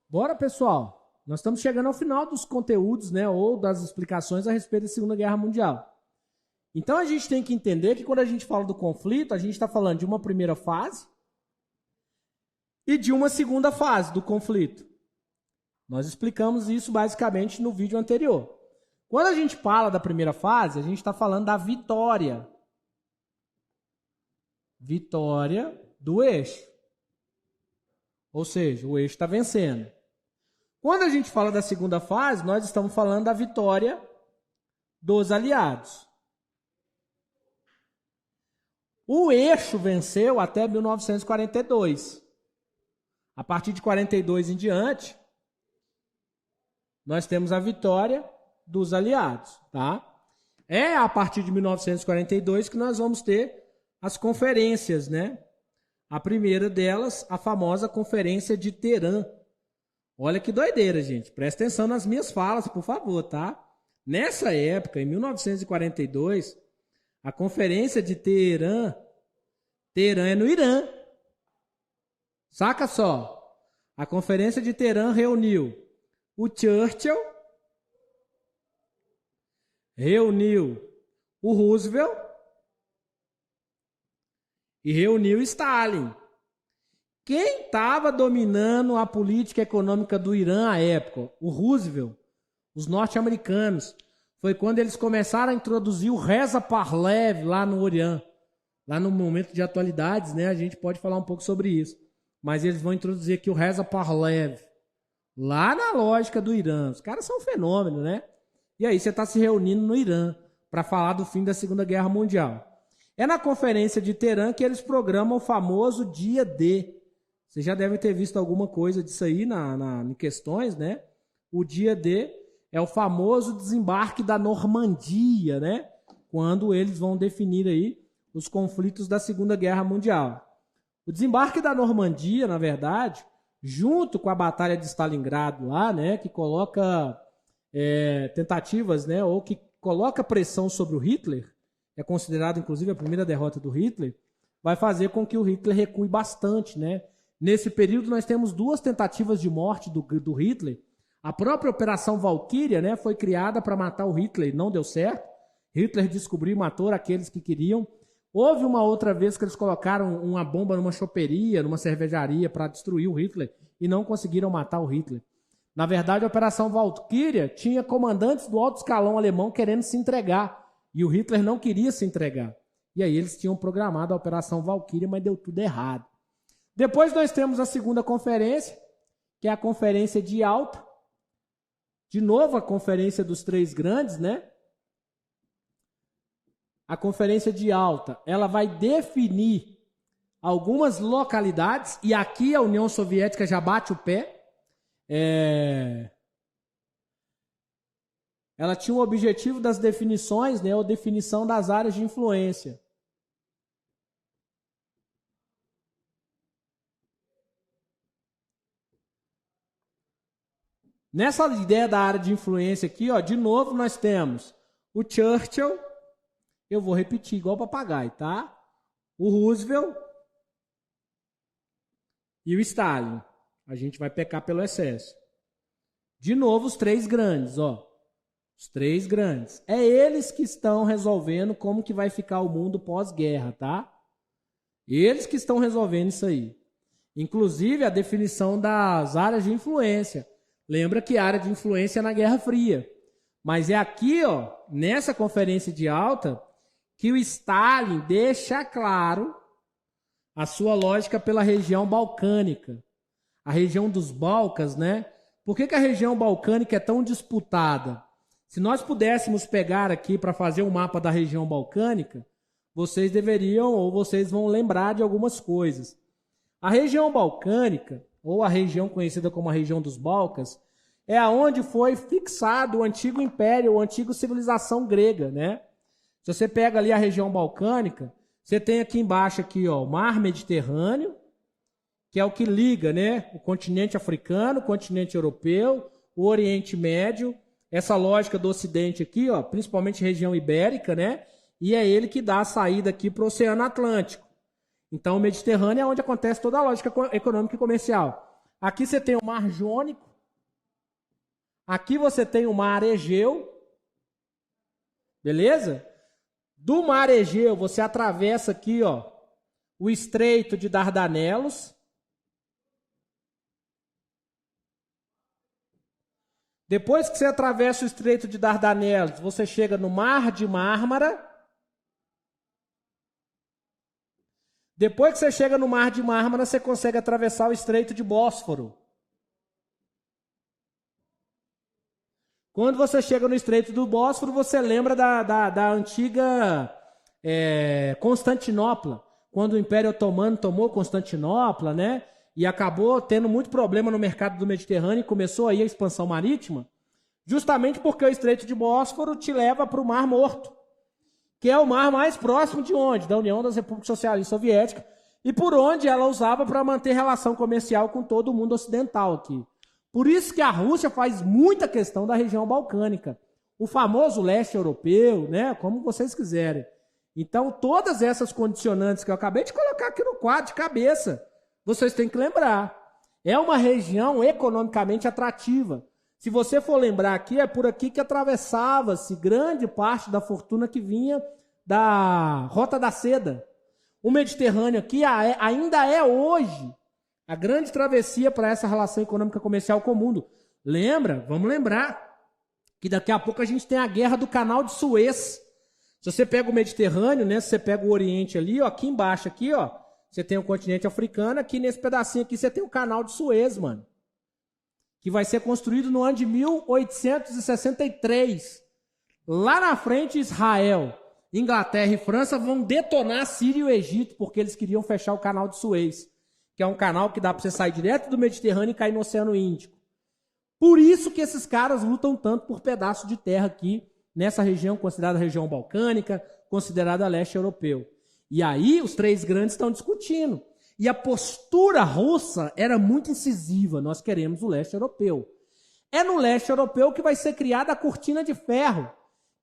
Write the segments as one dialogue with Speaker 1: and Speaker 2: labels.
Speaker 1: Bora, pessoal. Nós estamos chegando ao final dos conteúdos, né, ou das explicações a respeito da Segunda Guerra Mundial. Então a gente tem que entender que quando a gente fala do conflito, a gente está falando de uma primeira fase e de uma segunda fase do conflito. Nós explicamos isso basicamente no vídeo anterior. Quando a gente fala da primeira fase, a gente está falando da vitória. Vitória do eixo. Ou seja, o eixo está vencendo. Quando a gente fala da segunda fase, nós estamos falando da vitória dos aliados. O eixo venceu até 1942. A partir de 42 em diante, nós temos a vitória dos aliados, tá? É a partir de 1942 que nós vamos ter as conferências, né? A primeira delas, a famosa Conferência de Teherã. Olha que doideira, gente. Presta atenção nas minhas falas, por favor, tá? Nessa época, em 1942, a Conferência de Teherã, Teherã é no Irã. Saca só. A Conferência de Teherã reuniu o Churchill, reuniu o Roosevelt e reuniu Stalin. Quem estava dominando a política econômica do Irã à época? O Roosevelt, os norte-americanos. Foi quando eles começaram a introduzir o Reza Pahlavi lá no Irã. Lá no momento de atualidades, né? A gente pode falar um pouco sobre isso. Mas eles vão introduzir aqui o Reza Pahlavi. Lá na lógica do Irã. Os caras são um fenômeno, né? E aí você está se reunindo no Irã para falar do fim da Segunda Guerra Mundial. É na Conferência de Teherã que eles programam o famoso Dia D. Você já deve ter visto alguma coisa disso aí em questões, né? O Dia D é o famoso desembarque da Normandia, né? Quando eles vão definir aí os conflitos da Segunda Guerra Mundial. O desembarque da Normandia, na verdade, junto com a Batalha de Stalingrado lá, né? Que coloca tentativas, né? Ou que coloca pressão sobre o Hitler, é considerado inclusive a primeira derrota do Hitler, vai fazer com que o Hitler recue bastante, né? Nesse período nós temos duas tentativas de morte do Hitler. A própria Operação Valkyria, né, foi criada para matar o Hitler, não deu certo. Hitler descobriu e matou aqueles que queriam. Houve uma outra vez que eles colocaram uma bomba numa choperia, numa cervejaria para destruir o Hitler e não conseguiram matar o Hitler. Na verdade, a Operação Valkyria tinha comandantes do alto escalão alemão querendo se entregar e o Hitler não queria se entregar. E aí eles tinham programado a Operação Valkyria, mas deu tudo errado. Depois nós temos a segunda conferência, que é a Conferência de Yalta. De novo a Conferência dos Três Grandes, né? A Conferência de Yalta, ela vai definir algumas localidades, e aqui a União Soviética já bate o pé. Ela tinha o objetivo das definições, né? Ou definição das áreas de influência. Nessa ideia da área de influência aqui, ó, de novo nós temos o Churchill, eu vou repetir igual papagaio, tá? O Roosevelt e o Stalin. A gente vai pecar pelo excesso. De novo os três grandes, ó. Os três grandes. É eles que estão resolvendo como que vai ficar o mundo pós-guerra, tá? Eles que estão resolvendo isso aí. Inclusive a definição das áreas de influência. Lembra que a área de influência é na Guerra Fria. Mas é aqui, ó, nessa Conferência de Yalta, que o Stalin deixa claro a sua lógica pela região balcânica. A região dos Balcãs, né? Por que a região balcânica é tão disputada? Se nós pudéssemos pegar aqui para fazer um mapa da região balcânica, vocês deveriam ou vocês vão lembrar de algumas coisas. A região balcânica, ou a região conhecida como a região dos Balcãs, é aonde foi fixado o antigo império, a antiga civilização grega, né? Se você pega ali a região balcânica, você tem aqui embaixo aqui, ó, o Mar Mediterrâneo, que é o que liga, né, o continente africano, o continente europeu, o Oriente Médio, essa lógica do Ocidente aqui, ó, principalmente região ibérica, né? E é ele que dá a saída aqui para o Oceano Atlântico. Então, o Mediterrâneo é onde acontece toda a lógica econômica e comercial. Aqui você tem o Mar Jônico. Aqui você tem o Mar Egeu. Beleza? Do Mar Egeu você atravessa aqui, ó, o Estreito de Dardanelos. Depois que você atravessa o Estreito de Dardanelos, você chega no Mar de Mármara. Depois que você chega no Mar de Mármara, você consegue atravessar o Estreito de Bósforo. Quando você chega no Estreito do Bósforo, você lembra da antiga Constantinopla, quando o Império Otomano tomou Constantinopla, né? E acabou tendo muito problema no mercado do Mediterrâneo e começou aí a expansão marítima, justamente porque o Estreito de Bósforo te leva para o Mar Morto, que é o mar mais próximo de onde? Da União das Repúblicas Socialistas Soviéticas, e por onde ela usava para manter relação comercial com todo o mundo ocidental aqui. Por isso que a Rússia faz muita questão da região balcânica, o famoso leste europeu, né? Como vocês quiserem. Então, todas essas condicionantes que eu acabei de colocar aqui no quadro de cabeça, vocês têm que lembrar. É uma região economicamente atrativa. Se você for lembrar aqui, é por aqui que atravessava-se grande parte da fortuna que vinha da Rota da Seda. O Mediterrâneo aqui ainda é hoje a grande travessia para essa relação econômica comercial com o mundo. Lembra? Vamos lembrar que daqui a pouco a gente tem a guerra do Canal de Suez. Se você pega o Mediterrâneo, né? Se você pega o Oriente ali, ó, aqui embaixo, aqui, ó, você tem o continente africano, aqui nesse pedacinho aqui você tem o Canal de Suez, mano. Que vai ser construído no ano de 1863. Lá na frente, Israel, Inglaterra e França vão detonar a Síria e o Egito, porque eles queriam fechar o Canal de Suez, que é um canal que dá para você sair direto do Mediterrâneo e cair no Oceano Índico. Por isso que esses caras lutam tanto por pedaço de terra aqui, nessa região considerada região balcânica, considerada leste europeu. E aí os três grandes estão discutindo. E a postura russa era muito incisiva. Nós queremos o leste europeu. É no leste europeu que vai ser criada a cortina de ferro,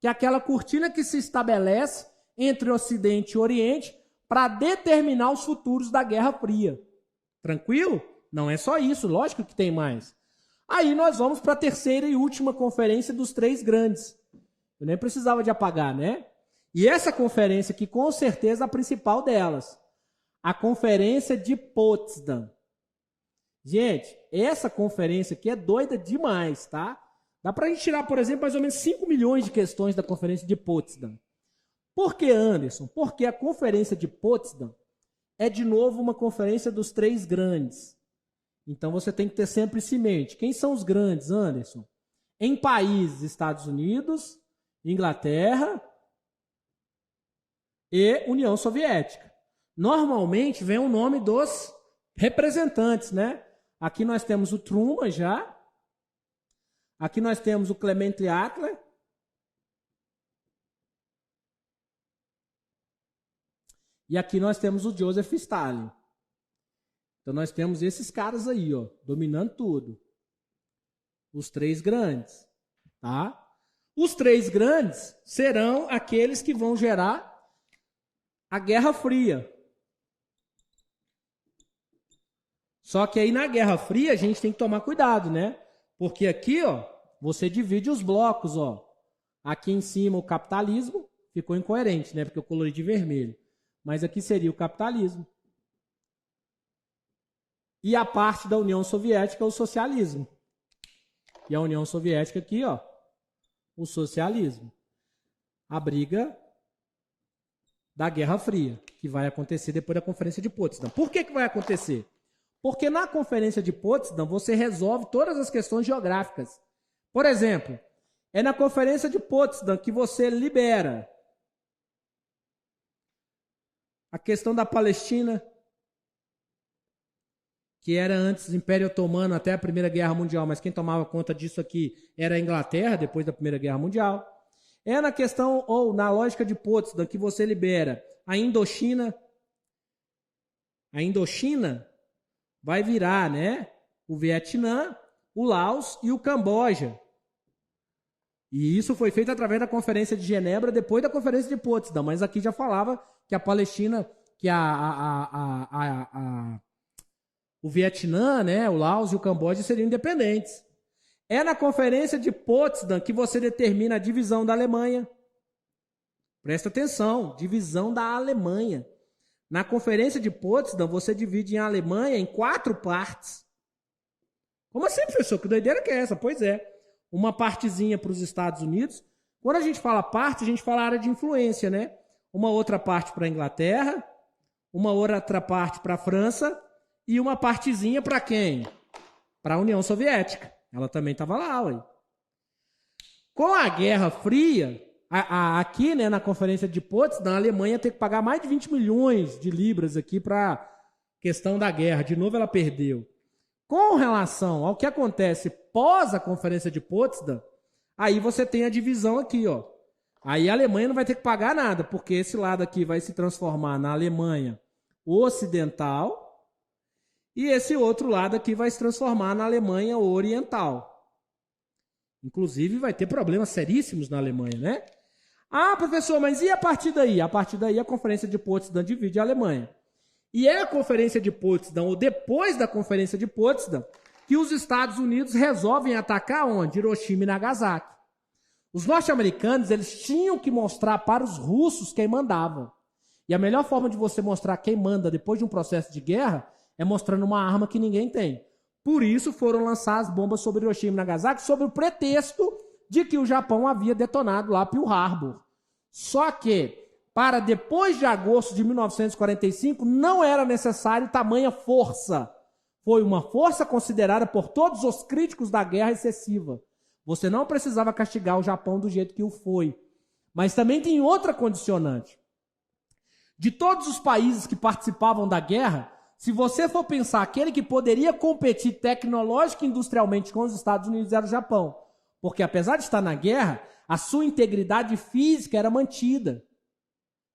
Speaker 1: que é aquela cortina que se estabelece entre Ocidente e Oriente para determinar os futuros da Guerra Fria. Tranquilo? Não é só isso, lógico que tem mais. Aí nós vamos para a terceira e última conferência dos três grandes. Eu nem precisava de apagar, né? E essa conferência aqui, com certeza, a principal delas. A Conferência de Potsdam. Gente, essa conferência aqui é doida demais, tá? Dá pra gente tirar, por exemplo, mais ou menos 5 milhões de questões da Conferência de Potsdam. Por que, Anderson? Porque a Conferência de Potsdam é, de novo, uma conferência dos três grandes. Então, você tem que ter sempre isso em mente. Quem são os grandes, Anderson? Em países, Estados Unidos, Inglaterra e União Soviética. Normalmente vem o nome dos representantes, né? Aqui nós temos o Truman já. Aqui nós temos o Clement Attlee. E aqui nós temos o Joseph Stalin. Então nós temos esses caras aí, ó, dominando tudo. Os três grandes, tá? Os três grandes serão aqueles que vão gerar a Guerra Fria. Só que aí na Guerra Fria a gente tem que tomar cuidado, né? Porque aqui, ó, você divide os blocos, ó. Aqui em cima o capitalismo, ficou incoerente, né? Porque eu colori de vermelho. Mas aqui seria o capitalismo. E a parte da União Soviética é o socialismo. E a União Soviética aqui, ó, o socialismo. A briga da Guerra Fria, que vai acontecer depois da Conferência de Potsdam. Por que vai acontecer? Porque na Conferência de Potsdam você resolve todas as questões geográficas. Por exemplo, é na Conferência de Potsdam que você libera a questão da Palestina, que era antes Império Otomano até a Primeira Guerra Mundial, mas quem tomava conta disso aqui era a Inglaterra, depois da Primeira Guerra Mundial. É na questão, ou na lógica de Potsdam, que você libera a Indochina. A Indochina vai virar, né, o Vietnã, o Laos e o Camboja. E isso foi feito através da Conferência de Genebra, depois da Conferência de Potsdam, mas aqui já falava que a Palestina, que o Vietnã, né, o Laos e o Camboja seriam independentes. É na Conferência de Potsdam que você determina a divisão da Alemanha. Presta atenção, divisão da Alemanha. Na Conferência de Potsdam, você divide a Alemanha em 4 partes. Como assim, professor? Que doideira que é essa? Pois é. Uma partezinha para os Estados Unidos. Quando a gente fala parte, a gente fala área de influência, né? Uma outra parte para a Inglaterra, uma outra parte para a França e uma partezinha para quem? Para a União Soviética. Ela também estava lá, ué. Com a Guerra Fria, aqui, né, na Conferência de Potsdam, a Alemanha tem que pagar mais de 20 milhões de libras aqui para questão da guerra. De novo, ela perdeu. Com relação ao que acontece pós a Conferência de Potsdam, aí você tem a divisão aqui, ó. Aí a Alemanha não vai ter que pagar nada, porque esse lado aqui vai se transformar na Alemanha Ocidental e esse outro lado aqui vai se transformar na Alemanha Oriental. Inclusive vai ter problemas seríssimos na Alemanha, né? Ah, professor, mas e a partir daí? A partir daí a Conferência de Potsdam divide a Alemanha. E é a Conferência de Potsdam, ou depois da Conferência de Potsdam, que os Estados Unidos resolvem atacar onde? Hiroshima e Nagasaki. Os norte-americanos, eles tinham que mostrar para os russos quem mandava. E a melhor forma de você mostrar quem manda depois de um processo de guerra é mostrando uma arma que ninguém tem. Por isso foram lançar as bombas sobre Hiroshima e Nagasaki sob o pretexto de que o Japão havia detonado lá Pearl Harbor. Só que, para depois de agosto de 1945, não era necessário tamanha força. Foi uma força considerada por todos os críticos da guerra excessiva. Você não precisava castigar o Japão do jeito que o foi. Mas também tem outra condicionante. De todos os países que participavam da guerra, se você for pensar, aquele que poderia competir tecnológica e industrialmente com os Estados Unidos era o Japão. Porque apesar de estar na guerra, a sua integridade física era mantida.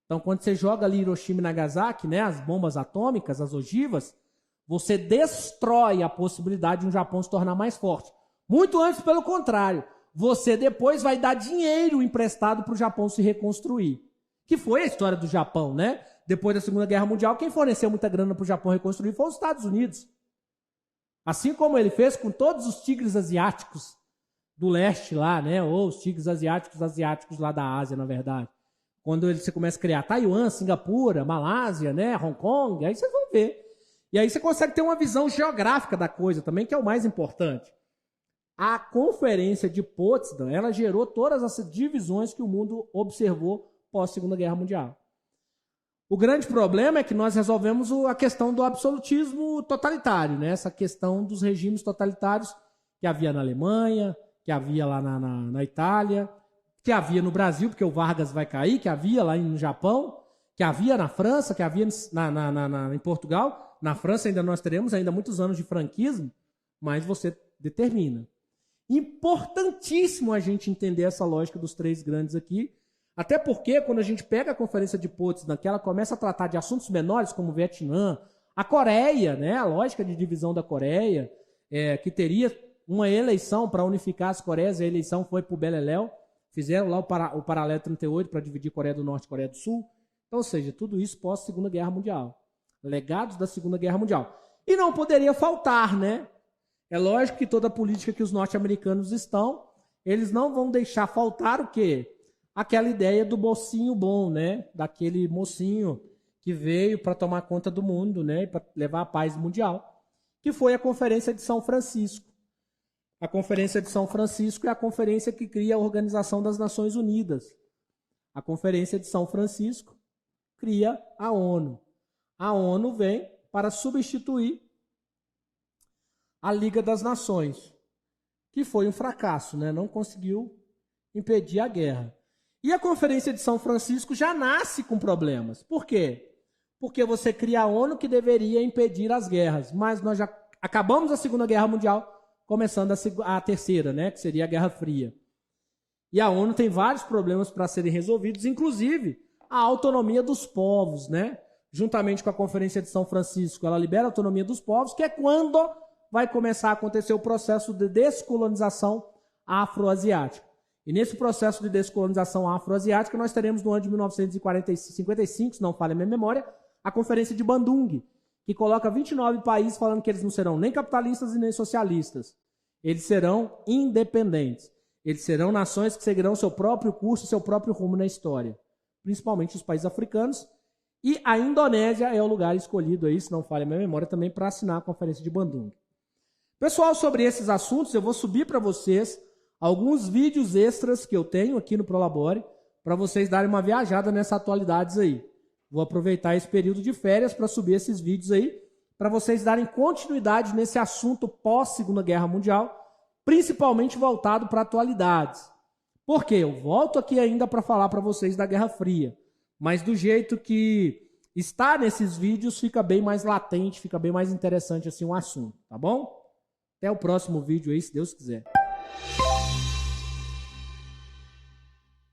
Speaker 1: Então, quando você joga ali Hiroshima e Nagasaki, né, as bombas atômicas, as ogivas, você destrói a possibilidade de um Japão se tornar mais forte. Muito antes, pelo contrário, você depois vai dar dinheiro emprestado para o Japão se reconstruir. Que foi a história do Japão, né? Depois da Segunda Guerra Mundial, quem forneceu muita grana para o Japão reconstruir foi os Estados Unidos. Assim como ele fez com todos os tigres asiáticos do leste lá, né? Ou os tigres asiáticos lá da Ásia, na verdade. Quando você começa a criar Taiwan, Singapura, Malásia, né? Hong Kong, aí vocês vão ver. E aí você consegue ter uma visão geográfica da coisa também, que é o mais importante. A Conferência de Potsdam, ela gerou todas essas divisões que o mundo observou pós-Segunda Guerra Mundial. O grande problema é que nós resolvemos a questão do absolutismo totalitário, né? Essa questão dos regimes totalitários que havia na Alemanha, que havia lá na Itália, que havia no Brasil, porque o Vargas vai cair, que havia lá no Japão, que havia na França, que havia em Portugal. Na França ainda nós teremos ainda muitos anos de franquismo, mas você determina. Importantíssimo a gente entender essa lógica dos três grandes aqui, até porque quando a gente pega a Conferência de Potsdam, que ela começa a tratar de assuntos menores como o Vietnã, a Coreia, né, a lógica de divisão da Coreia, que teria uma eleição para unificar as Coreias, a eleição foi para o Beleléu, fizeram lá o paralelo 38 para dividir Coreia do Norte e Coreia do Sul. Então, ou seja, tudo isso pós-Segunda Guerra Mundial. Legados da Segunda Guerra Mundial. E não poderia faltar, né? É lógico que toda a política que os norte-americanos estão, eles não vão deixar faltar o quê? Aquela ideia do mocinho bom, né? Daquele mocinho que veio para tomar conta do mundo, né? Para levar a paz mundial, que foi a Conferência de São Francisco. A Conferência de São Francisco é a conferência que cria a Organização das Nações Unidas. A Conferência de São Francisco cria a ONU. A ONU vem para substituir a Liga das Nações, que foi um fracasso, né? Não conseguiu impedir a guerra. E a Conferência de São Francisco já nasce com problemas. Por quê? Porque você cria a ONU que deveria impedir as guerras, mas nós já acabamos a Segunda Guerra Mundial, começando a terceira, né? Que seria a Guerra Fria. E a ONU tem vários problemas para serem resolvidos, inclusive a autonomia dos povos, né? Juntamente com a Conferência de São Francisco, ela libera a autonomia dos povos, que é quando vai começar a acontecer o processo de descolonização afroasiática. E nesse processo de descolonização afroasiática, nós teremos no ano de 1955, se não falha a minha memória, a Conferência de Bandung, que coloca 29 países falando que eles não serão nem capitalistas e nem socialistas. Eles serão independentes. Eles serão nações que seguirão seu próprio curso, seu próprio rumo na história. Principalmente os países africanos. E a Indonésia é o lugar escolhido aí, se não falha a minha memória, também para assinar a Conferência de Bandung. Pessoal, sobre esses assuntos, eu vou subir para vocês alguns vídeos extras que eu tenho aqui no Prolabore, para vocês darem uma viajada nessas atualidades aí. Vou aproveitar esse período de férias para subir esses vídeos aí, para vocês darem continuidade nesse assunto pós-Segunda Guerra Mundial, principalmente voltado para atualidades. Por quê? Eu volto aqui ainda para falar para vocês da Guerra Fria, mas do jeito que está nesses vídeos fica bem mais latente, fica bem mais interessante assim o assunto, tá bom? Até o próximo vídeo aí, se Deus quiser.